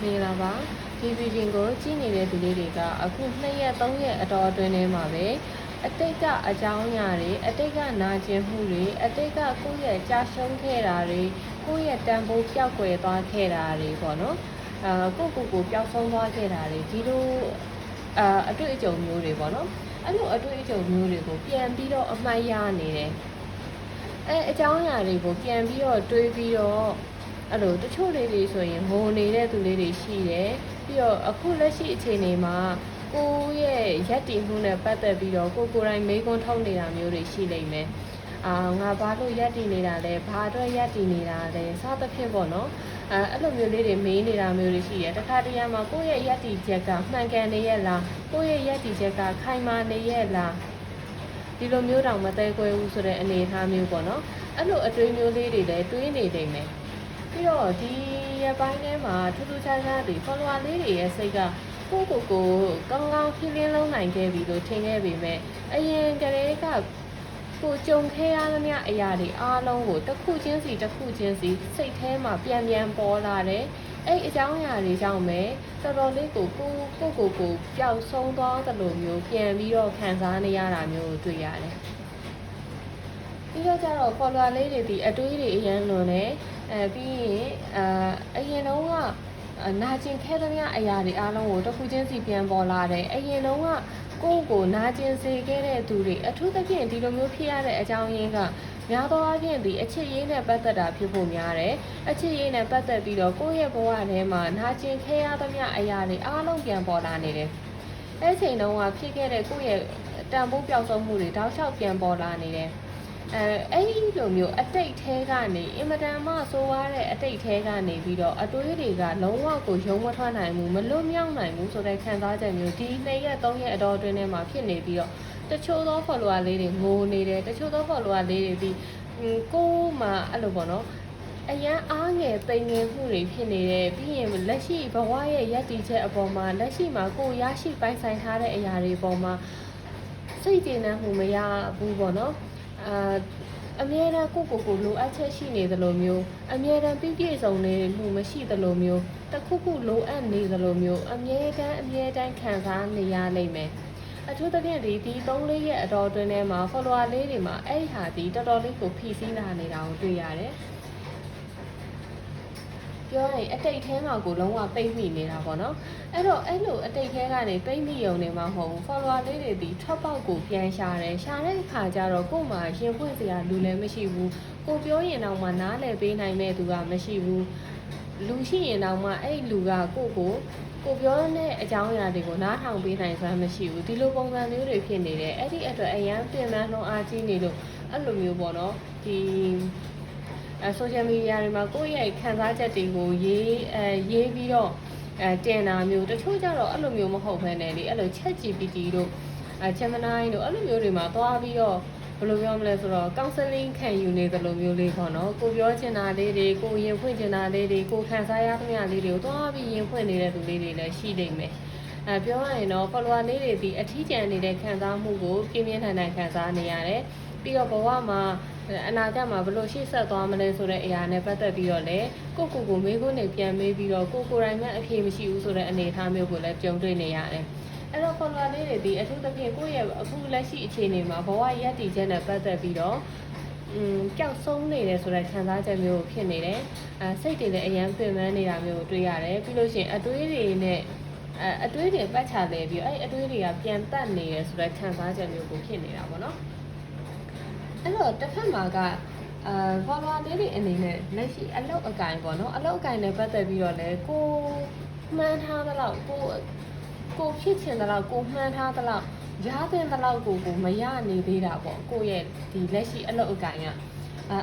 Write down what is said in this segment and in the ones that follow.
မင်္ဂလာပါဒီဗီဒီယိုကိုကြည့်နေတဲ့သူလေးတွေကအခု2ရက်3ရက်အတော်အတွင်းထဲမှာပဲအတိတ်ကအကြောင်းအရာတွေအတိတ်ကနာကျင်မှုတွေအတိတ်ကကိုယ့်ရဲ့ကြာရှုံးခဲ့တာတွေကိုယ့်ရဲ့တန်ဖိုးပျောက်ကွယ်သွားခဲ့တာတွေပေါ့နော်ကိုပျောက်ဆုံးသွားခဲ့တာတွေဒီလိုအတွေ့အကြုံမျိုးတွေပေါ့နော်အဲ့လိုအတွေ့အကြုံမျိုးတွေကိုပြန်ပြီးတော့အမှတ်ရနေတယ်အကြောင်းအရာတွေကိုပြန်ပြီးတော့တွေးပြီးတော့အဲ့လိုတချို့လေးတွေဆိုရင်ငိုနေတဲ့သူလေးတွေရှိတယ်ပြီးတော့အခုလက်ရှိအခြေအနေမှာကိုယ့်ရဲ့ရက်တည်မှုနဲ့ပတ်သက်ပြီးတော့ကိုယ်တိုင်မေးခွန်းထုတ်နေတာမျိုးတွေရှိနေမယ်ငါဘာလို့ရက်တည်နေတာလဲဘာအတွက်ရက်တည်နေတာလဲစသဖြင့်ပေါ့နော်အဲ့လိုမျိုးလေးတွေမေးနေတာမျိုးတွေရှိတယ်တခါတရံမှာကိုယ့်ရဲ့ရက်တည်ချက်ကမှန်ကန်နေရဲ့လားကိုယ့်ရဲ့ရက်တည်ချက်ကခိုင်မာနေရဲ့လားဒီလိုမျိုးတောင်မသေးခွဲဘူးဆိုတဲ့အနေအထားမျိုးပေါ့နော်အဲ့လိုအတွေးမျိုးလေးတွေလည်းတွေးနေနေမယ်ပြီးတော့ဒီရပိုင်းထဲမှာထူးထူးခြားခြားတွေ follower လေးတွေရဲ့စိတ်ကကိုကောင်းကောင်း feeling လုံးနိုင်ခဲ့ပြီလို့ထင်ခဲ့ပေမဲ့အရင်ကတည်းကကိုကြုံခဲ့ရသမျှအရာတွေအားလုံးကိုတစ်ခုချင်းစီစိတ်ထဲမှာပြန်ပေါ်လာတယ်အဲ့အကြောင်းအရာတွေကြောင့်ပဲတော်တော်လေးကိုပျောက်ဆုံးသွားသလိုမျိုးပြန်ပြီးတော့ခံစားနေရတာမျိုးကိုတွေ့ရတယ်ပြီးတော့ကျတော့ follower လေးတွေဒီအတွေးတွေအရင်လွန်တယ်ပြီးရင်အရင်တုန်းကနာကျင်ခဲ့သမျှအရာတွေအားလုံးကိုတစ်ခုချင်းစီပြန်ပေါ်လာတယ်အရင်တုန်းကကိုနာကျင်စေခဲ့တဲ့သူတွေအထူးသဖြင့်ဒီလိုမျိုးဖြစ်ရတဲ့အကြောင်းရင်းကများသောအားဖြင့်ဒီအချစ်ရေးနဲ့ပတ်သက်တာဖြစ်ဖို့များတယ်အချစ်ရေးနဲ့ပတ်သက်ပြီးတော့ကိုယ့်ရဲ့ဘဝထဲမှာနာကျင်ခဲ့ရသမျှအရာတွေအားလုံးပြန်ပေါ်လာနေတယ်အဲ့ချိန်တုန်းကဖြစ်ခဲ့တဲ့ကိုယ့်ရဲ့တန်ဖိုးပျောက်ဆုံးမှုတွေတောက်လျှောက်ပြန်ပေါ်လာနေတယ်အဲ့ဒီလိုမျိုးအတိတ်ထဲကနေအင်မတန်မှဆိုးရတဲ့အတိတ်ထဲကနေပြီးတော့အတွေးတွေကလုံးဝကိုရုံမထွက်နိုင်ဘူးမလွတ်မြောက်နိုင်ဘူးဆိုတဲ့ခံစားချက်မျိုးဒီ2ရက်3ရက်အတော်အတွင်းထဲမှာဖြစ်နေပြီးတော့တချို့သော follower လေးတွေငိုနေတယ်တချို့သော follower လေးတွေဒီကိုမှအဲ့လိုပေါ့နော်အရန်အားငယ်ပိန်ငယ်မှုတွေဖြစ်နေတယ်ပြီးရင်လက်ရှိဘဝရဲ့ရည်တည်ချက်အပေါ်မှာလက်ရှိမှာကိုရရှိပိုင်ဆိုင်ထားတဲ့အရာတွေအပေါ်မှာစိတ်ကျေနပ်မှုမရဘူးပေါ့နော်အမြဲတမ်းကိုလိုအပ်ချက်ရှိနေသလိုမျိုးအမြဲတမ်းပြည့်စုံနေမှုမရှိသလိုမျိုးတခုလိုအပ်နေသလိုမျိုးအမြဲတမ်းခံစားနေရနိုင်မယ်အထူးသဖြင့်ဒီ3-4ရက်အတော်အတွင်းထဲမှာ follower လေးတွေမှာအဲ့ဒီဟာဒီတော်တော်လေးကိုဖိစီးလာနေတာကိုတွေ့ရတယ်ပြောရရင်အတိတ်ထဲမှာကိုလုံးဝပိတ်မိနေတာပေါ့နော်အဲ့တော့အဲ့လိုအတိတ်ထဲကနေပိတ်မိရုံနေမှာမဟုတ်ဘူး follower လေးတွေဒီထွက်ပေါက်ကိုပြန်ရှာတဲ့အခါကျတော့ကို့မှာရင်ဖွင့်စရာလူလည်းမရှိဘူးကိုပြောရင်တော့မှနားလည်ပေးနိုင်မဲ့သူကမရှိဘူးလူရှိရင်တော့မှအဲ့လူကကိုပြောတဲ့အကြောင်းအရာတွေကိုနားထောင်ပေးနိုင်စွမ်းမရှိဘူးဒီလိုပုံစံမျိုးတွေဖြစ်နေတယ်အဲ့ဒီအတွက်အရန်ပြင်ပန်းလုံးအားကြီးနေလို့အဲ့လိုမျိုးပေါ့နော်ဒီsocial media တွေမှာကိုယ့်ရဲ့ခံစားချက်တွေကိုရေးပြီးတော့တင်တာမျိုးတချို့ကျတော့အဲ့လိုမျိုးမဟုတ်ဘဲနဲ့လေအဲ့လို ChatGPT တို့ Gemini တို့အဲ့လိုမျိုးတွေမှာသွားပြီးတော့ဘယ်လိုပြောမလဲဆိုတော့ counseling ခံယူနေသလိုမျိုးလေးပေါ့နော်ကိုပြောချင်တာလေးတွေကိုရင်ဖွင့်ချင်တာလေးတွေကိုခံစားရသမျှလေးတွေကိုသွားပြီးရင်ဖွင့်နေတဲ့သူလေးတွေလည်းရှိနေမယ်ပြောရရင်တော့ follower လေးတွေဒီအထီးကျန်နေတဲ့ခံစားမှုကိုပြင်းပြင်းထန်ထန်ခံစားနေရတယ်ပြီးတော့ဘဝမှာအနာဂတ်မှာဘယ်လိုရှေ့ဆက်သွားမလဲဆိုတဲ့အရာနဲ့ပတ်သက်ပြီးတော့လည်းကိုမေးခွန်းတွေပြန်မေးပြီးတော့ကိုယ်တိုင်မှအဖြေမရှိဘူးဆိုတဲ့အနေအထားမျိုးကိုလည်းကြုံတွေ့နေရတယ်အဲ့တော့ follower လေးတွေဒီအထူးသဖြင့်ကိုယ့်ရဲ့အခုလက်ရှိအခြေအနေမှာဘဝရည်တည်ချက်နဲ့ပတ်သက်ပြီးတော့ပျောက်ဆုံးနေတယ်ဆိုတဲ့ခံစားချက်မျိုးဖြစ်နေတယ်စိတ်တွေလည်းအရန်ပင်ပန်းနေတာမျိုးကိုတွေ့ရတယ်ပြီးလို့ရှိရင်အတွေးတွေပတ်ချလဲပြီးအဲ့အတွေးတွေကပြန်တက်နေရဆိုတဲ့ခံစားချက်မျိုးကိုဖြစ်နေတာပေါ့နော်အဲ့တော့တစ်ဖက်မှာကfollower လေးတွေအနေနဲ့လက်ရှိအလောက်အကင်ပေါ့နော်အလောက်အကင်နဲ့ပတ်သက်ပြီးတော့လဲကိုမှန်းထားသလောက်ကိုဖြစ်ချင်သလောက်ကိုမှန်းထားသလောက်ရတဲ့သလောက်ကိုမရနေသေးတာပေါ့ကိုရဲ့ဒီလက်ရှိအလောက်အကင်က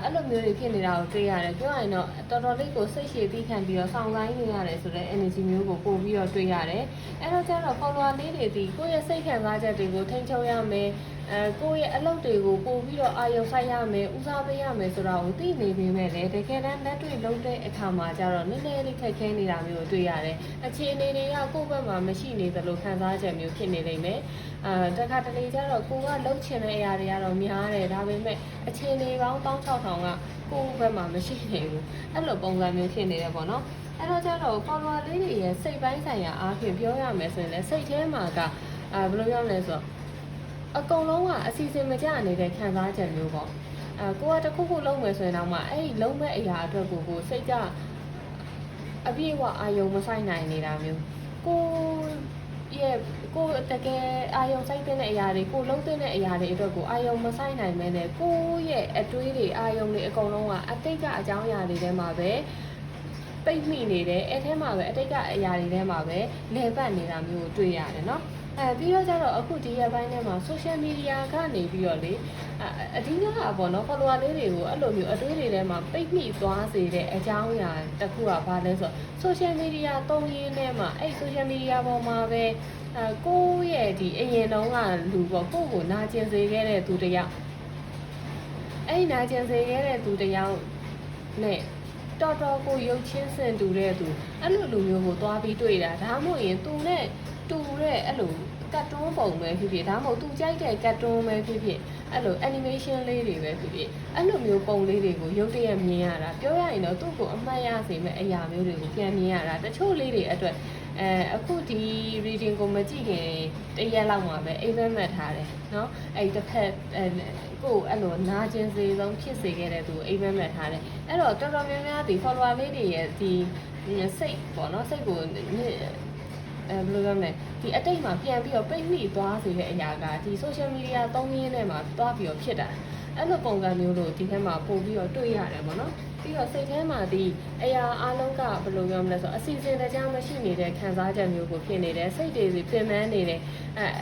အဲ့လိုမျိုးတွေဖြစ်နေတာကိုတွေ့ရတယ်ပြောရရင်တော့တော်တော်လေးကိုစိတ်ရှည်ပြီးခံပြီးတော့ဆောင်ဆိုင်နေရတယ်ဆိုတဲ့ energy မျိုးကိုပို့ပြီးတော့တွေ့ရတယ်အဲ့တော့ကျတော့ follower လေးတွေဒီကိုယ့်ရဲ့စိတ်ခံစားချက်တွေကိုထိန်းချုပ်ရမယ်ကိုယ့်ရဲ့အလုပ်တွေကိုပို့ပြီးတော့အာရုံစိုက်ရမယ်ဦးစားပေးရမယ်ဆိုတာကိုသိနေပေမဲ့လည်းတကယ်တမ်းလက်တွေ့လုပ်တဲ့အခါမှာကျတော့နည်းနည်းလေးခက်ခဲနေတာမျိုးကိုတွေ့ရတယ်အခြေအနေတွေကကိုယ့်ဘက်မှာမရှိနေသလိုခံစားချက်မျိုးဖြစ်နေလိမ့်မယ်တခါတလေကျတော့ကိုကလှုပ်ချင်တဲ့အရာတွေကတော့များတယ်ဒါပေမဲ့အခြေအနေပေါင်း 6,000ကကိုယ့်ဘက်မှာမရှိနေဘူးအဲ့လိုပုံစံမျိုးဖြစ်နေတယ်ပေါ့နော်အဲ့တော့ကျတော့ follower လေးတွေရဲ့စိတ်ပိုင်းဆိုင်ရာအားဖြင့်ပြောရမယ်ဆိုရင်လည်းစိတ်ထဲမှာကဘယ်လိုပြောမလဲဆိုတော့အကုန်လုံးကအစီအစဉ်မကျနေတဲ့ခံစားချက်မျိုးပေါ့ကိုကတခုခုလုံးမယ်ဆိုရင်တော့မှအဲ့ဒီလုံးမဲ့အရာအတွက်ကိုစိတ်ကအပြည့်အဝအာယုံမဆိုင်နိုင်နေတာမျိုးကိုတကယ်အာယုံစိုက်တဲ့အရာတွေကိုလုံးတဲ့အရာတွေအတွက်ကိုအာယုံမဆိုင်နိုင်မဲနဲ့ကိုရဲ့အတွေးတွေအာယုံတွေအကုန်လုံးကအတိတ်ကအကြောင်းအရာတွေထဲမှာပဲပိတ်မိနေတယ်အဲ့ထဲမှာပဲအတိတ်ကအရာတွေထဲမှာပဲလဲပတ်နေတာမျိုးကိုတွေ့ရတယ်နော်ပြီးတော့ကျတော့အခုဒီရက်ပိုင်းထဲမှာ social media ကနေပြီးတော့လေအဓိကပေါ့နော် follower လေးတွေကိုအဲ့လိုမျိုးအတွေးတွေထဲမှာပိတ်မိသွားစေတဲ့အကြောင်းအရာတစ်ခုကဘာလဲဆိုတော့ social media သုံးရင်းထဲမှာအဲ့ social media ပေါ်မှာပဲကိုယ့်ရဲ့ဒီအရင်တုန်းကလူပေါ့ကိုနာကျင်စေခဲ့တဲ့သူတယောက်အဲ့နာကျင်စေခဲ့တဲ့သူတယောက်နဲ့တော်တော်ကိုရုပ်ချင်းစင်တူတဲ့သူအဲ့လိုလူမျိုးကိုသွားပြီးတွေ့တာဒါမှမဟုတ်ရင်သူနဲ့တူတဲ့အဲ့လိုကတ်တွန်းပုံပဲဖြစ်ဖြစ်ဒါမှမဟုတ်သူကြိုက်တဲ့ကတ်တွန်းပဲဖြစ်ဖြစ်အဲ့လို animation လေးတွေပဲဖြစ်ဖြစ်အဲ့လိုမျိုးပုံလေးတွေကိုရုပ်တရက်မြင်ရတာပြောရရင်တော့သူ့ကိုအမှတ်ရစေမဲ့အရာမျိုးတွေကိုပြန်မြင်ရတာတချို့လေးတွေအတွက်အခုဒီ reading ကိုမကြည့်ခင်တရက်လောက်မှာပဲအိမ်မက်မှတ်ထားတယ်เนาะအဲ့တစ်ဖက်ကိုအဲ့လိုနာကျင်စေဆုံးဖြစ်စေခဲ့တဲ့သူအိမ်မက်မှတ်ထားတယ်အဲ့တော့တော်တော်များများဒီ follower လေးတွေရဲ့ဒီစိတ်ပေါ့เนาะစိတ်ကိုဘယ်လိုပြောမလဲဒီအတိတ်မှာပြန်ပြီးတော့ပိတ်မိသွားစေတဲ့အရာကဒီ social media သုံးရင်းထဲမှာသွားပြီးတော့ဖြစ်တာအဲ့လိုပုံစံမျိုးလို့ဒီထဲမှာပို့ပြီးတော့တွေ့ရတယ်ပေါ့နော်ပြီးတော့စိတ်ထဲမှာဒီအရာအလုံးကဘယ်လိုပြောမလဲဆိုအစီအစဉ်တကြားမရှိနေတဲ့ခံစားချက်မျိုးကိုဖြစ်နေတယ်စိတ်တွေစီပြင်ပန်းနေတယ်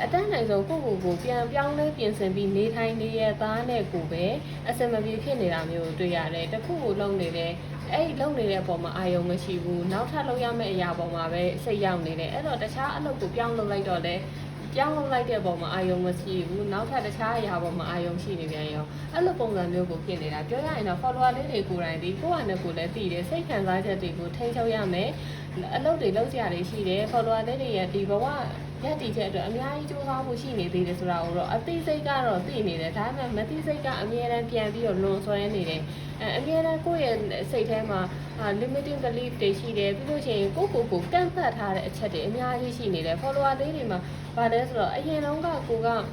အတန်းနိုင်ဆုံးကိုပြန်ပြောင်းလဲပြင်ဆင်ပြီးနေထိုင်နေရသားနဲ့ကိုပဲအစမပြေဖြစ်နေတာမျိုးကိုတွေ့ရတယ်တခုကိုလုံးနေတယ်အဲ့ဒီလုံနေတဲ့အပေါ်မှာအာယုံမရှိဘူးနောက်ထပ်လုပ်ရမယ့်အရာပေါ်မှာပဲစိတ်ရောက်နေတယ်အဲ့တော့တခြားအလုပ်ကိုပြောင်းလုပ်လိုက်တော့လေပြောင်းလုပ်လိုက်တဲ့ပုံမှာအာယုံမရှိဘူးနောက်ထပ်တခြားအရာပေါ်မှာအာယုံရှိနေပြန်ရောအဲ့လိုပုံစံမျိုးကိုဖြစ်နေတာပြောရရင်တော့ follower လေးတွေကိုယ်တိုင်ဒီကိုယ့်ဟာနဲ့ကိုယ်လည်းသိတယ်စိတ်ခံစားချက်တွေကိုထိန်းချုပ်ရမယ်အလုပ်တွေလုပ်ကြရရှိတယ် follower လေးတွေရဲ့ဒီဘဝရက်တည်ချက်အတွက်အများကြီးစူးစမ်းမှုရှိနေသေးတယ်ဆိုတာကိုတော့အသိစိတ်ကတော့သိနေတယ်ဒါပေမဲ့မသိစိတ်ကအမြဲတမ်းပြန်ပြီးတော့လွန်ဆွဲနေတယ်အမြဲတမ်းကိုယ့်ရဲ့စိတ်ထဲမှာlimiting belief တွေရှိတယ်ပြီးလို့ရှိရင်ကိုကန့်သတ်ထားတဲ့အချက်တွေအများကြီးရှိနေတယ် follower လေးတွေမှာဘာလဲဆိုတော့အရင်တုန်းကကိုကန့်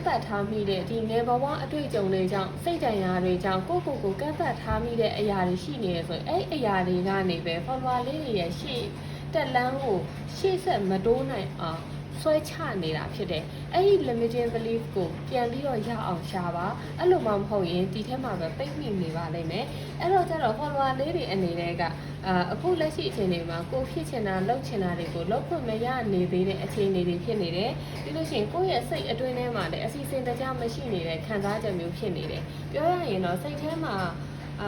သတ်ထားမိတဲ့ဒီငယ်ဘဝအတွေ့အကြုံတွေကြောင့်စိတ်တန်ရာတွေကြောင့်ကိုကန့်သတ်ထားမိတဲ့အရာတွေရှိနေတယ်ဆိုရင်အဲ့အရာတွေကနေပဲ follower လေးတွေရဲ့ရှေ့တက်လန်းကိုရှေ့ဆက်မတိုးနိုင်အောင်ဆွဲချနေတာဖြစ်တယ်အဲ့ဒီ limiting belief ကိုပြန်ပြီးတော့ရအောင်ရှာပါအဲ့လိုမှမဟုတ်ရင်ဒီထဲမှာပဲပိတ်မိနေပါလိမ့်မယ်အဲ့တော့ကျတော့ follower လေးတွေအနေနဲ့ကအခုလက်ရှိအချိန်တွေမှာကိုဖြစ်ချင်တာလုပ်ချင်တာတွေကိုလုပ်ခွင့်မရနေသေးတဲ့အခြေအနေတွေဖြစ်နေတယ်ပြီးလို့ရှိရင်ကိုယ့်ရဲ့စိတ်အတွင်းထဲမှာလည်းအစီအစဉ်တကျမရှိနေတဲ့ခံစားချက်မျိုးဖြစ်နေတယ်ပြောရရင်တော့စိတ်ထဲမှာ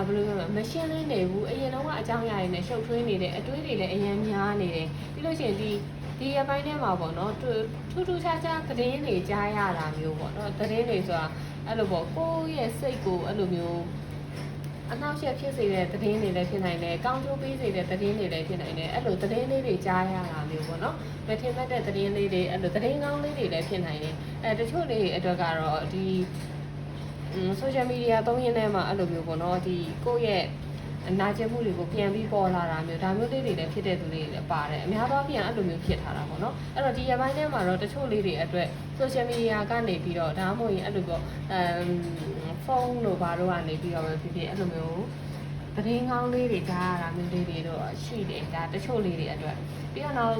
ဘယ်လိုပြောမရှင်းလင်းနေဘူးအရင်တော့အကြောင်းအရာတွေနဲ့ရှုပ်ထွေးနေတယ်အတွေးတွေလည်းအရင်များနေတယ်ပြီးလို့ရှိရင်ဒီအပိုင်းထဲမှာပေါ့နော်ထူးခြားသတင်းတွေကြားရတာမျိုးပေါ့နော်သတင်းတွေဆိုတာအဲ့လိုပေါ့ကိုယ့်ရဲ့စိတ်ကိုအဲ့လိုမျိုးအနှောက်အယှက်ဖြစ်စေတဲ့သတင်းတွေလည်းဖြစ်နိုင်တယ်ကောင်းကျိုးပေးစေတဲ့သတင်းတွေလည်းဖြစ်နိုင်တယ်အဲ့လိုသတင်းလေးတွေကြားရတာမျိုးပေါ့နော်မထင်မှတ်တဲ့သတင်းလေးတွေအဲ့လိုသတင်းကောင်းလေးတွေလည်းဖြစ်နိုင်တယ်တချို့လေးအတွက်ကတော့ဒီsocial media သုံးရင်းထဲမှာအဲ့လိုမျိုးပေါ့နော်ဒီကိုယ့်ရဲ့နာကျင်မှုတွေကိုပြန်ပြီးပေါ်လာတာမျိုးဒါမျိုးလေးတွေလည်းဖြစ်တဲ့သူတွေလည်းပါတယ်အများသောအားဖြင့်အဲ့လိုမျိုးဖြစ်ထားတာပေါ့နော်အဲ့တော့ဒီရက်ပိုင်းထဲမှာတော့တချို့လေးတွေအတွက် social media ကနေပြီးတော့ဒါမှမဟုတ်ရင်အဲ့လိုပေါ့ဖုန်းတို့ဘာတို့ကနေပြီးတော့ပဲဖြစ်ဖြစ်အဲ့လိုမျိုးသတင်းကောင်းလေးတွေကြားရတာမျိုးလေးတွေတော့ရှိတယ်ဒါတချို့လေးတွေအတွက်ပြီးတော့နောက်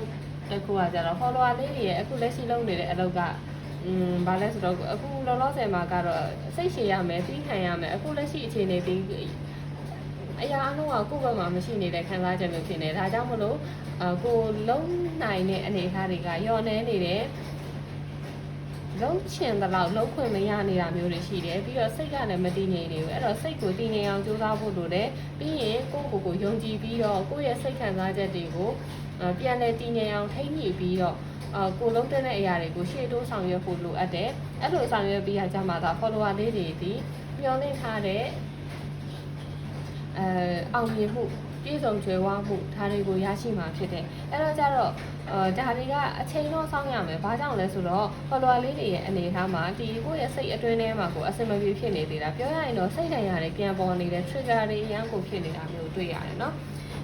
တစ်ခုကကျတော့ follower လေးတွေရဲ့အခုလက်ရှိလုပ်နေတဲ့အလုပ်ကဘာလဲဆိုတော့အခုလောလောဆယ်မှာကတော့စိတ်ရှည်ရမယ်ပြီးခံရမယ်အခုလက်ရှိအခြေအနေပြီးအရာအလုံးကကိုယ့်ဘက်မှာမရှိနေတဲ့ခံစားချက်မျိုးဖြစ်နေဒါကြောင့်မလို့ကိုလုံးနိုင်တဲ့အနေအထားတွေကညှော်နှဲနေတယ်လုံးချင်တဲ့လောက်လုံးခွင့်မရနေတာမျိုးတွေရှိတယ်ပြီးတော့စိတ်ကလည်းမတည်ငြိမ်နေဘူးအဲ့တော့စိတ်ကိုတည်ငြိမ်အောင်ကြိုးစားဖို့လိုတယ်ပြီးရင်ကိုယုံကြည်ပြီးတော့ကိုယ့်ရဲ့စိတ်ခံစားချက်တွေကိုပြန်လည်တည်ငြိမ်အောင်ထိန်းညှိပြီးတော့ကိုလုံးတဲ့အရာတွေကိုရှေ့တိုးဆောင်ရွက်ဖို့လိုအပ်တယ်အဲ့လိုဆောင်ရွက်ပြီးရကြမှာသာ follower လေးတွေဒီမျှော်လင့်ထားတဲ့အောင်မြင်မှုပ ပြည့်စုံကြွယ်ဝမှုဒါတွေကိုရရှိမှာဖြစ်တယ်အဲ့တော့ကျတော့ဒါတွေကအချိန်တော့စောင့်ရမယ်ဘာကြောင့်လဲဆိုတော့ follower လေးတွေရဲ့အနေအထားမှာဒီကိုယ့်ရဲ့စိတ်အတွင်းထဲမှာကိုအစမပြေဖြစ်နေသေးတာပြောရရင်တော့စိတ်တိုင်းရတယ်ပြန်ပေါ်နေတဲ့ trigger တွေအရန်ကိုဖြစ်နေတာမျိုးတွေ့ရတယ်နော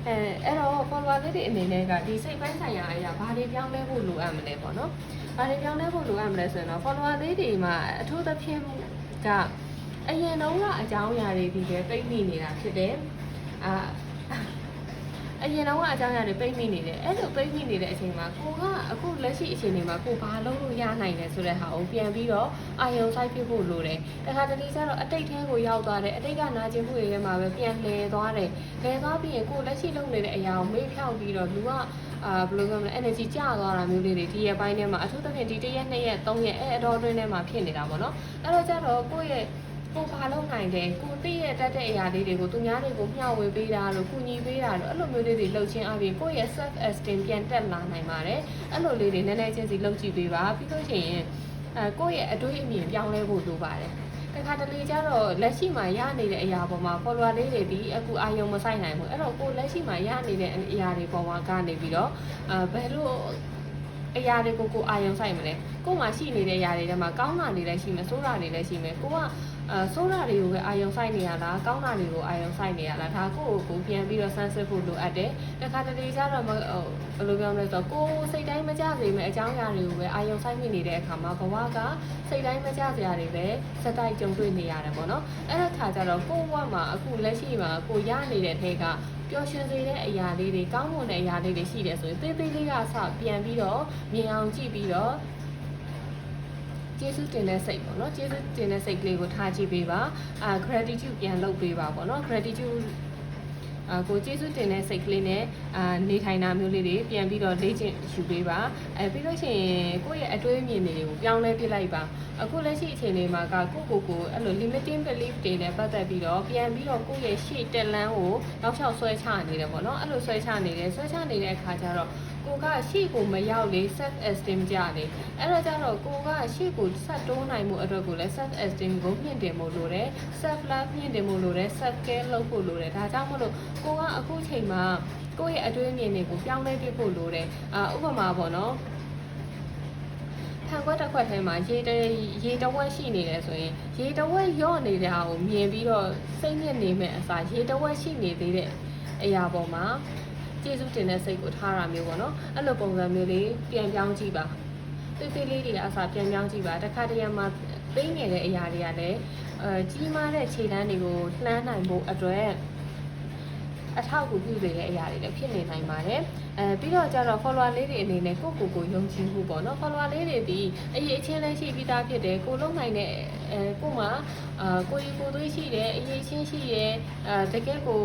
်အဲ့တော့ follower လေးတွေအနေနဲ့ကဒီစိတ်ပိုင်းဆိုင်ရာအရာဘာတွေပြောင်းလဲဖို့လိုအပ်မလဲပေါ့နော်ဘာတွေပြောင်းလဲဖို့လိုအပ်မလဲဆိုရင်တော့ follower လေးတွေမှာအထူးသဖြင့်ကအရင်တော့ကအကြောင်းအရာတွေဒီပဲပိတ်မိနေတာဖြစ်တယ်အရင်တော့အကြောင်းအရာတွေပိတ်မိနေတယ်အဲ့လိုပိတ်မိနေတဲ့အချိန်မှာကိုကအခုလက်ရှိအခြေအနေမှာကိုဘာလုပ်လို့ရနိုင်လဲဆိုတဲ့ဟာကိုပြန်ပြီးတော့အာရုံစိုက်ဖြစ်ဖို့လိုတယ်တခါတလေကျတော့အတိတ်ထဲကိုရောက်သွားတယ်အတိတ်ကနာကျင်မှုတွေထဲမှာပဲပြန်လှည့်သွားတယ်လှည့်သွားပြီးရင်ကိုလက်ရှိလုပ်နေတဲ့အရာကိုမေ့ဖြောက်ပြီးတော့လူကဘယ်လိုပြောမလဲ energy ကျသွားတာမျိုးလေးတွေဒီရက်ပိုင်းထဲမှာအထူးသဖြင့်ဒီ1ရက်2ရက်3ရက်အဲ့အတော်အတွင်းထဲမှာဖြစ်နေတာပေါ့နော်အဲ့တော့ကျတော့ကိုဘာလုပ်နိုင်တယ်ကိုသိရတတ်တဲ့အရာလေးတွေကိုသူများတွေကိုမျှဝေပေးတာလို့ကူညီပေးတာလို့အဲ့လိုမျိုးလေးတွေလုပ်ချင်းအပြင်ကိုယ့်ရဲ့ self esteem ပြန်တက်လာနိုင်ပါတယ်အဲ့လိုလေးတွေနည်းနည်းချင်းစီလုပ်ကြည့်ပေးပါပြီးလို့ရှိရင်ကိုယ့်ရဲ့အတွေးအမြင်ပြောင်းလဲဖို့လိုပါတယ်တခါတလေကျတော့လက်ရှိမှာရနေတဲ့အရာပေါ်မှာ follower လေးတွေဒီအခုအာရုံမဆိုင်နိုင်ဘူးအဲ့တော့ကိုလက်ရှိမှာရနေတဲ့အရာတွေပေါ်မှာကနေပြီးတော့ဘယ်လိုအရာတွေကိုအာရုံဆိုင်မလဲကို့မှာရှိနေတဲ့အရာတွေထဲမှာကောင်းတာတွေလည်းရှိမယ်ဆိုးတာတွေလည်းရှိမယ်ကိုကဆိုးတာတွေကိုပဲအာရုံစိုက်နေရလားကောင်းတာတွေကိုအာရုံစိုက်နေရလားဒါကိုပြန်ပြီးတော့ဆန်းစစ်ဖို့လိုအပ်တယ်တခါတလေကျတော့ဘယ်လိုပြောမလဲဆိုတော့ကိုစိတ်တိုင်းမကြစေမဲ့အကြောင်းအရာတွေကိုပဲအာရုံစိုက်မိနေတဲ့အခါမှာဘဝကစိတ်တိုင်းမကြစရာတွေပဲစက်တိုက်ကြုံတွေ့နေရတယ်ပေါ့နော်အဲ့ဒါခါကျတော့ကိုယ့်ဘဝမှာအခုလက်ရှိမှာကိုရနေတဲ့ထဲကပျော်ရွှင်စေတဲ့အရာလေးတွေကောင်းမွန်တဲ့အရာလေးတွေရှိတယ်ဆိုရင်သေးသေးလေးကစပြန်ပြီးတော့မြင်အောင်ကြည့်ပြီးတော့ကျေးဇူးတင်တဲ့စိတ်ပေါ့နော်ကျေးဇူးတင်တဲ့စိတ်ကလေးကိုထားကြည့်ပေးပါgratitude ပြန်လုပ်ပေးပါပေါ့နော် gratitude ကိုကျေးဇူးတင်တဲ့စိတ်ကလေးနဲ့နေထိုင်တာမျိုးလေးတွေပြန်ပြီးတော့လေ့ကျင့်ယူပေးပါပြီးလို့ရှိရင်ကိုယ့်ရဲ့အတွေးအမြင်တွေကိုပြောင်းလဲပြလိုက်ပါအခုလက်ရှိအခြေအနေမှာကကိုအဲ့လို limiting belief တွေနဲ့ပတ်သက်ပြီးတော့ပြန်ပြီးတော့ကိုယ့်ရဲ့ရှေ့တက်လန်းကိုနောက်လျှောက်ဆွဲချနေတယ်ပေါ့နော်အဲ့လိုဆွဲချနေတဲ့အခါကျတော့ကိုကရှေ့ကိုမရောက်လေ self esteem ကြလေအဲ့တော့ကျတော့ကိုကရှေ့ကိုဆက်တိုးနိုင်မှုအတွက်ကိုလည်း self esteem ကိုမြင့်တင်ဖို့လိုတယ် self love မြင့်တင်ဖို့လိုတယ် self care လုပ်ဖို့လိုတယ်ဒါကြောင့်မို့လို့ကိုကအခုချိန်မှာကိုယ့်ရဲ့အတွေးအမြင်တွေကိုပြောင်းလဲပြဖို့လိုတယ်ဥပမာပေါ့နော်ဖန်ခွက်တစ်ခွက်ထဲမှာရေတဝက်ရှိနေတယ်ဆိုရင်ရေတဝက်ရော့နေတာကိုမြင်ပြီးတော့စိတ်ညစ်နေမဲ့အစားရေတဝက်ရှိနေသေးတဲ့အရာပေါ်မှာကျေးဇူးတင်တဲ့စိတ်ကိုထားတာမျိုးပေါ့နော်အဲ့လိုပုံစံမျိုးလေးပြန်ပြောင်းကြည့်ပါသေးသေးလေးတွေအစားပြန်ပြောင်းကြည့်ပါတခါတရံမှာသိနေတဲ့အရာတွေကလည်းကြီးမားတဲ့ခြေလှမ်းတွေကိုလှမ်းနိုင်ဖို့အတွက်အထောက်အကူပြုတဲ့အရာတွေလည်းဖြစ်နေနိုင်ပါတယ်ပြီးတော့ကျတော့ follower လေးတွေအနေနဲ့ကိုယုံကြည်မှုပေါ့နော် follower လေးတွေဒီအရေးအချင်းလည်းရှိပြီးသားဖြစ်တယ်ကိုလုံးနိုင်တဲ့ကိုမှကိုသွေးရှိတယ်အရေးချင်းရှိတယ်တကယ်ကို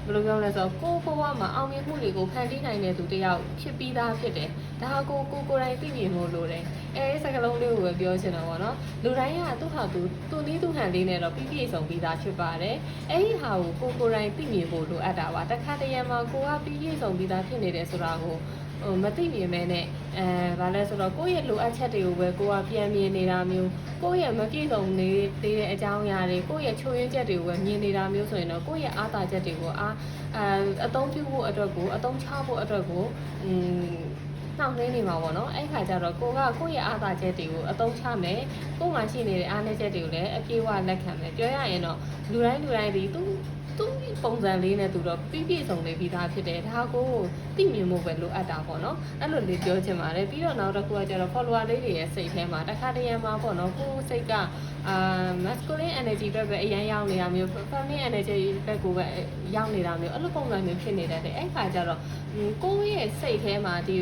ဘယ်လိုပြောလဲဆိုတော့ကိုဘဝမှာအောင်မြင်မှုတွေကိုဖန်တီးနိုင်တဲ့သူတယောက်ဖြစ်ပြီးသားဖြစ်တယ်ဒါဟာကိုယ်တိုင်သိမြင်ဖို့လိုတယ်စကားလုံးလေးကိုပဲပြောချင်တော့ဗောနော်လူတိုင်းကသူ့ဟာသူနည်းသူဟန်လေးနဲ့တော့ပြည့်စုံပြီးသားဖြစ်ပါတယ်အဲ့ဒီဟာကိုကိုယ်တိုင်သိမြင်ဖို့လိုအပ်တာပါတခါတရံမှာကိုကပြည့်စုံပြီးသားဖြစ်နေတယ်ဆိုတာကိုမသိမြင်မဲနဲ့ဘာလဲဆိုတော့ကိုယ့်ရဲ့လိုအပ်ချက်တွေကိုပဲကိုကပြန်မြင်နေတာမျိုးကိုယ့်ရဲ့မပြည့်စုံနေသေးတဲ့အကြောင်းအရာတွေကိုယ့်ရဲ့ချိုးယွင်းချက်တွေကိုပဲမြင်နေတာမျိုးဆိုရင်တော့ကိုယ့်ရဲ့အားသာချက်တွေကိုအသုံးပြုဖို့အတွက်ကိုအသုံးချဖို့အတွက်ကိုနှောင့်နှေးနေမှာပေါ့နော်အဲ့ခါကျတော့ကိုယ့်ရဲ့အားသာချက်တွေကိုအသုံးချမယ်ကိုယ်မှာရှိနေတဲ့အားနည်းချက်တွေကိုလည်းအပြည့်အဝလက်ခံမယ်ပြောရရင်တော့လူတိုင်းဒီသူပုံစံလေးနဲ့သူတော့ပြည့်စုံနေပြီးသားဖြစ်တယ်ဒါကိုသိမြင်ဖို့ပဲလိုအပ်တာပေါ့နော်အဲ့လိုလေးပြောချင်ပါတယ်ပြီးတော့နောက်တစ်ခုကကျတော့ follower လေးတွေရဲ့စိတ်ထဲမှာတခါတရံမှာပေါ့နော်ကိုယ်စိတ်ကmasculine energy ဘက်ပဲအရင်ရောက်နေတာမျိုး feminine energy ဘက်ကိုပဲရောက်နေတာမျိုးအဲ့လိုပုံစံမျိုးဖြစ်နေတတ်တယ်အဲ့ခါကျတော့ကိုယ့်ရဲ့စိတ်ထဲမှာဒီ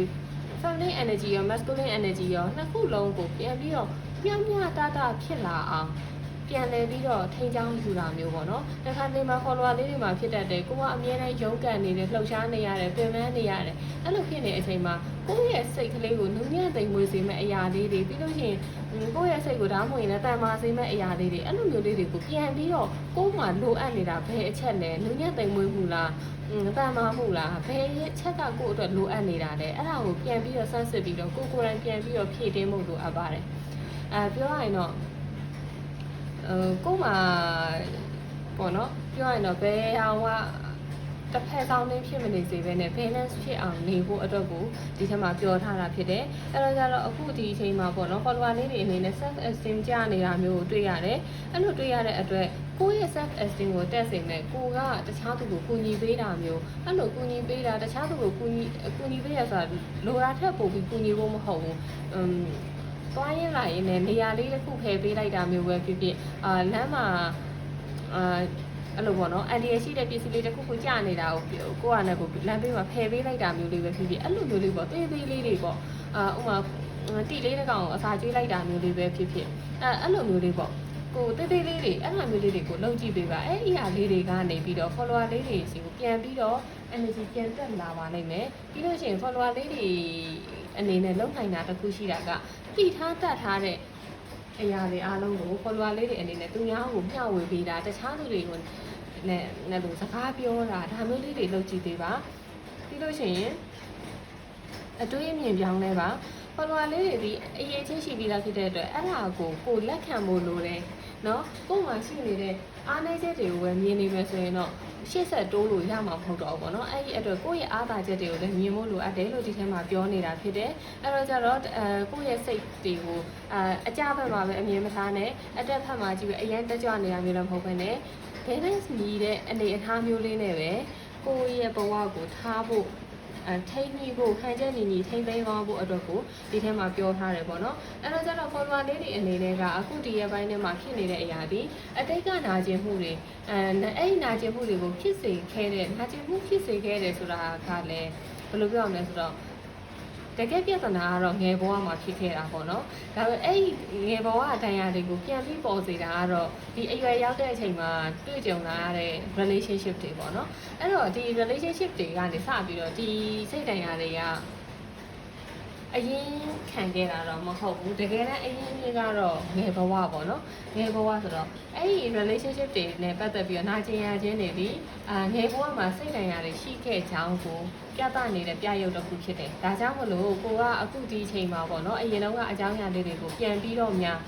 feminine energy ရော masculine energy ရောနှစ်ခုလုံးကိုပြန်ပြီးတော့မျှတဖြစ်လာအောင်ပြန်လဲပြီးတော့ထိန်းချောင်းယူတာမျိုးပေါ့နော်တခါတလေမှာ follower လေးတွေမှာဖြစ်တတ်တယ်ကိုကအမြဲတမ်းရုန်းကန်နေတယ်လှုပ်ရှားနေရတယ်ပြင်ပန်းနေရတယ်အဲ့လိုဖြစ်နေတဲ့အချိန်မှာကိုယ့်ရဲ့စိတ်ကလေးကိုနူးညံ့သိမ်မွေ့စေမဲ့အရာလေးတွေပြီးလို့ရှိရင်ကိုယ့်ရဲ့စိတ်ကိုဓာတ်မွေနဲ့တန်မာစေမဲ့အရာလေးတွေအဲ့လိုမျိုးလေးတွေကိုပြန်ပြီးတော့ကိုယ်မှလိုအပ်နေတာဘယ်အချက်လဲနူးညံ့သိမ်မွေ့မှုလားတန်မာမှုလားဘယ်ချက်ကကိုယ့်အတွက်လိုအပ်နေတာလဲအဲ့ဒါကိုပြန်ပြီးတော့ဆန်းစစ်ပြီးတော့ကိုယ်တိုင်ပြန်ပြီးတော့ဖြည့်တင်းမှုလိုအပ်ပါတယ်ပြောရရင်တော့ကို့မှာပေါ့နော်ပြောရရင်တော့ဘယ်ဟာကတ တစ်ဖက်ဆောင်နေဖြစ်မနေစေဘဲနဲ့ balance ဖြစ်အောင်နေဖို့အတွက်ကိုဒီထက်မှပြောထားတာဖြစ်တယ်အဲ့တော့ကျတော့အခုဒီအချိန်မှာပေါ့နော် follower လေးတွေအနေနဲ့ self esteem ကျနေတာမျိုးကိုတွေ့ရတယ်အဲ့လိုတွေ့ရတဲ့အတွက်ကိုယ့်ရဲ့ self esteem ကိုတက်စေမဲ့ကိုကတခြားသူကိုကူညီပေးတာမျိုးအဲ့လိုကူညီပေးတာတခြားသူကိုကူညီပေးရဆိုတာလိုတာထက်ပိုပြီးကူညီဖို့မဟုတ်ဘူးသွားရင်လာရင်လည်းနေရာလေးတစ်ခုဖယ်ပေးလိုက်တာမျိုးပဲဖြစ်ဖြစ်လမ်းမှာအဲ့လိုပေါ့နော်အန်ဒီရရှိတဲ့ပစ္စည်းလေးတစ်ခုခုကြာနေတာကိုကလည်းကိုလမ်းဘေးမှာဖယ်ပေးလိုက်တာမျိုးလေးပဲဖြစ်ဖြစ်အဲ့လိုမျိုးလေးပေါ့သေးသေးလေးတွေပေါ့ဥမာတိလေးတစ်ကောင်အစာကျွေးလိုက်တာမျိုးလေးပဲဖြစ်ဖြစ်အဲ့လိုမျိုးလေးပေါ့ကိုတေးသေးလေးတွေအဲ့လိုမျိုးလေးတွေကိုလုပ်ကြည့်ပေးပါအဲ့အရာလေးတွေကနေပြီးတော့ follower လေးတွေစီကိုပြန်ပြီးတော့ energy ပြန်တက်လာပါလိမ့်မယ်ပြီးလို့ရှိရင် follower လေးတွေအနေနဲ့လုံနိုင်တာတစ်ခုရှိတာကတိထားတတ်ထားတဲ့အရာတွေအားလုံးကို follower လေးတွေအနေနဲ့သူများကိုမျှဝေပေးတာတခြားလူတွေကိုနဲ့လို့စကားပြောတာဒါမျိုးလေးတွေလုပ်ကြည့်ပေးပါပြီးလို့ရှိရင်အတွေးအမြင်ပြောင်းလဲပါ follower လေးတွေဒီအရေးချင်းရှိပြီးသားဖြစ်တဲ့အတွက်အဲ့ဒါကိုလက်ခံဖို့လိုတယ်နော်ကို့မှာရှိနေတဲ့အားနည်းချက်တွေကိုပဲမြင်နေမယ်ဆိုရင်တော့ရှေ့ဆက်တိုးလို့ရမှာမဟုတ်တော့ဘူးပေါ့နော်အဲ့ဒီအတွက်ကိုယ့်ရဲ့အားသာချက်တွေကိုလည်းမြင်ဖို့လိုအပ်တယ်လို့ဒီထဲမှာပြောနေတာဖြစ်တယ်အဲ့တော့ကျတော့ကိုယ့်ရဲ့စိတ်တွေကိုအကြဘက်မှာပဲအမြင်မထားနဲ့အတက်ဘက်မှာကြည့်ပြီးအရင်တက်ကြွနေတာမျိုးလည်းမဟုတ်ဘဲနဲ့ balance မြည်တဲ့အနေအထားမျိုးလေးနဲ့ပဲကိုယ့်ရဲ့ဘဝကိုထားဖို့ထိန်းမိဖို့ခံချက်ညီထိန်းသိမ်းသွားဖို့အတွက်ကိုဒီထဲမှာပြောထားတယ်ပေါ့နော်အဲ့တော့ကျတော့ follower လေးတွေအနေနဲ့ကအခုဒီရက်ပိုင်းထဲမှာဖြစ်နေတဲ့အရာဒီအတိတ်ကနာကျင်မှုတွေအဲ့ဒီနာကျင်မှုတွေကိုဖြစ်စေခဲ့တဲ့နာကျင်မှုဖြစ်စေခဲ့တယ်ဆိုတာကလည်းဘယ်လိုပြောရမလဲဆိုတော့တကယ်ပြဿနာကတော့ငယ်ဘဝမှာဖြစ်ခဲ့တာပေါ့နော်ဒါပေမဲ့အဲ့ဒီငယ်ဘဝအတိုင်းအရာတွေကိုပြန်ပြီးပေါ်စေတာကတော့ဒီအရွယ်ရောက်တဲ့အချိန်မှာတွေ့ကြုံလာရတဲ့ relationship တွေပေါ့နော်အဲ့တော့ဒီ relationship တွေကနေစပြီးတော့ဒီစိတ်တိုင်းအရာတွေကအရင်ခံခဲ့တာတော့မဟုတ်ဘူးတကယ်တမ်းအရင်ကြီးကတော့ငယ်ဘဝပေါ့နော်ငယ်ဘဝဆိုတော့အဲ့ဒီ relationship တွေနဲ့ပတ်သက်ပြီးတော့နာကျင်ရခြင်းတွေဒီငယ်ဘဝမှာစိတ်တိုင်းအရာတွေရှိခဲ့ကြောင်းကိုပြသနေတဲ့ပြရုပ်တစ်ခုဖြစ်တယ်ဒါကြောင့်မလို့ကိုကအခုဒီအချိန်မှာပေါ့နော်အရင်တော့ကအကြောင်းအရာလေးတွေကိုပြန်ပြီးတော့များ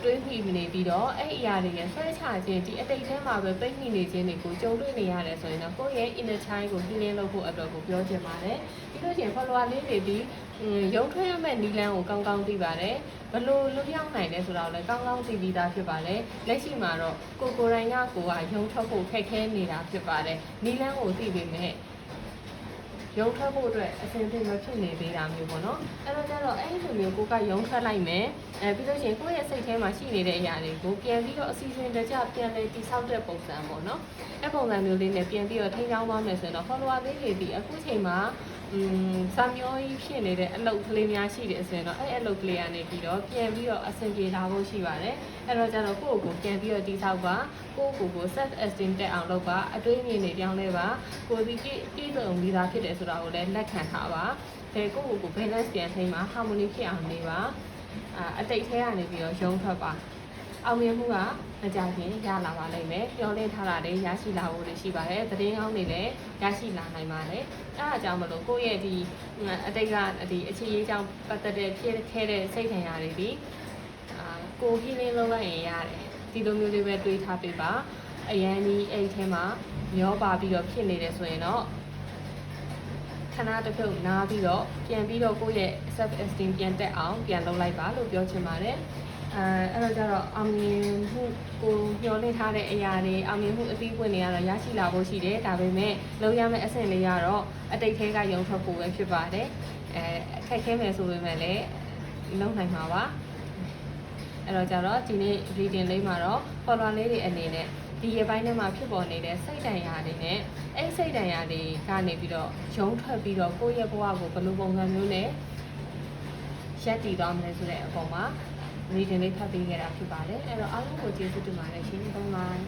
တွေးမိနေပြီးတော့အဲ့အရာတွေရဲ့ဆွဲချခြင်းဒီအတိတ်ထဲမှာပဲပိတ်မိနေခြင်းတွေကိုကြုံတွေ့နေရတယ်ဆိုရင်တော့ကိုယ့်ရဲ့ inner child ကို healing လုပ်ဖို့အတွက်ကိုပြောချင်ပါတယ်ပြီးလို့ရှိရင် follower လေးတွေဒီရုံထွက်ရမယ့်နီလန်းကိုကောင်းကောင်းသိပါတယ်ဘလို့လွတ်မြောက်နိုင်လဲဆိုတာကိုလည်းကောင်းကောင်းသိပြီးသားဖြစ်ပါတယ်လက်ရှိမှာတော့ကိုယ်တိုင်ကရုံထွက်ဖို့ခက်ခဲနေတာဖြစ်ပါတယ်နီလန်းကိုသိပေမဲ့ရုံထွက်ဖို့အတွက်အဆင်ပြေမဖြစ်နေသေးတာမျိုးပေါ့နော်အဲ့တော့ကျတော့အဲ့ဒီလိုမျိုးကိုကရုံထွက်လိုက်မယ်ပြီးလို့ရှိရင်ကိုယ့်ရဲ့စိတ်ထဲမှာရှိနေတဲ့အရာတွေကိုပြန်ပြီးတော့အစီအစဉ်တကျပြန်လဲတိဆောက်တဲ့ပုံစံပေါ့နော်အဲ့ပုံစံမျိုးလေးနဲ့ပြန်ပြီးတော့ထိန်းချောင်းသွားမယ်ဆိုရင်တော့ follower လေးတွေဒီအခုချိန်မှာစာမျိုးကြီးဖြစ်နေတဲ့အလုပ်ကလေးများရှိတယ်ဆိုရင်တော့အဲ့အလုပ်ကလေးကနေပြီးတော့ပြန်ပြီးတော့အဆင်ပြေလာဖို့ရှိပါတယ်အဲ့တော့ကျတော့ကိုယ့်ကိုပြန်ပြီးတော့တိဆောက်ပါကိုယ့်ကို self esteem တက်အောင်လုပ်ပါအတွေးအမြင်တွေပြောင်းလဲပါကိုယ်ဒီပြည့်စုံပြီးသားဖြစ်တယ်ဆိုတာကိုလည်းလက်ခံထားပါဒါကိုယ့်ကို balance ပြန်ထိန်းပါ harmony ဖြစ်အောင်နေပါအတိတ်ထဲကနေပြီးတော့ရုံထွက်ပါအောင်မြင်မှုကမကြခင်ရလာပါလိမ့်မယ်ပြောလင်းထားတာလည်းရရှိလာဖို့ရှိပါတယ်သတင်းကောင်းတွေလည်းရရှိလာနိုင်ပါတယ်အဲအားကြောင့်မလို့ကိုယ့်ရဲ့ဒီအတိတ်ကဒီအခြေရေးကြောင့်ပတ်သက်တဲ့ဖြစ်ခဲ့တဲ့စိတ်ထင်ရတွေဒီကို healing လုပ်လိုက်ရင်ရတယ်ဒီလိုမျိုးလေးပဲတွေးထားပေးပါအရန်ကြီးအဲ့ဒီထဲမှာမျောပါပြီးတော့ဖြစ်နေတယ်ဆိုရင်တော့ခဏတစ်ဖြုတ်နားပြီးတော့ပြန်ပြီးတော့ကိုယ့်ရဲ့ self esteem ပြန်တက်အောင်ပြန်လုပ်လိုက်ပါလို့ပြောချင်ပါတယ်အဲ့တော့ကျတော့အောင်မြင်မှုကိုညှော်လင့်ထားတဲ့အရာတွေအောင်မြင်မှုအသီးပွင့်တွေကတော့ရရှိလာဖို့ရှိတယ်ဒါပေမဲ့လုံးရမယ့်အဆင့်လေးကတော့အတိတ်ထဲကရုံထွက်ဖို့ပဲဖြစ်ပါတယ်ခက်ခဲမယ်ဆိုပေမဲ့လည်းလုံးနိုင်မှာပါအဲ့တော့ကျတော့ဒီနေ့ reading လေးမှာတော့ follower လေးတွေအနေနဲ့ဒီရပိုင်းထဲမှာဖြစ်ပေါ်နေတဲ့စိတ်တန်ရာတွေနဲ့အဲ့စိတ်တန်ရာတွေကနေပြီးတော့ရုံထွက်ပြီးတော့ကိုယ့်ရဲ့ဘဝကိုဘယ်လိုပုံစံမျိုးနဲ့ရက်တည်သွားမလဲဆိုတဲ့အပေါ်မှာreading လေးဖတ်ပေးခဲ့တာဖြစ်ပါတယ်အဲ့တော့အားလုံးကိုကျေးဇူးတင်ပါတယ်ရှင်ဘိုင်ဘိုင်